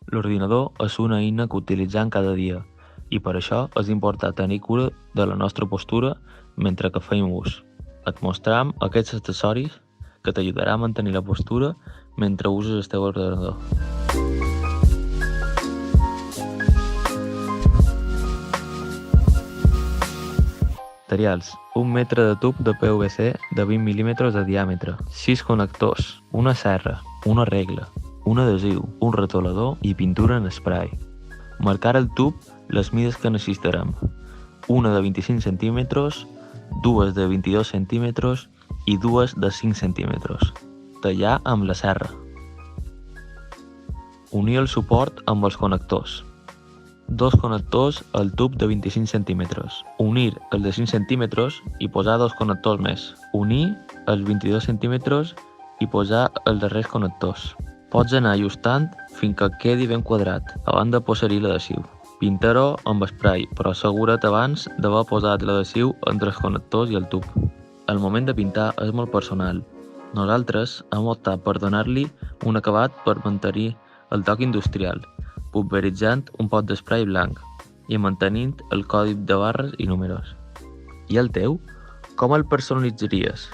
L'ordinador és una eina que utilitzem cada dia i per això és important tenir cura de la nostra postura mentre que feim ús. Et mostrarem aquests accessoris que t'ajudaran a mantenir la postura mentre uses el teu ordenador. Materials: 1 metre de tub de PVC de 20 mm de diàmetre, 6 connectors, una serra, una regla, un adhesiu, un retolador i pintura en spray. Marcar el tub les mides que necessitarem: una de 25 cm, dues de 22 cm i dues de 5 cm. Tallar amb la serra. Unir el suport amb els connectors. Dos connectors al tub de 25 cm. Unir els de 5 cm i posar dos connectors més. Unir els 22 cm i posar els darrers connectors. Pots anar ajustant fins que quedi ben quadrat, abans de posar-hi l'adhesiu. Pintar-ho amb spray, però assegura't abans d'haver posat l'adhesiu entre els connectors i el tub. El moment de pintar és molt personal. Nosaltres hem optat per donar-li un acabat per mantenir el toc industrial, pulveritzant un pot d'esprai blanc i mantenint el codi de barres i números. I el teu? Com el personalitzaries?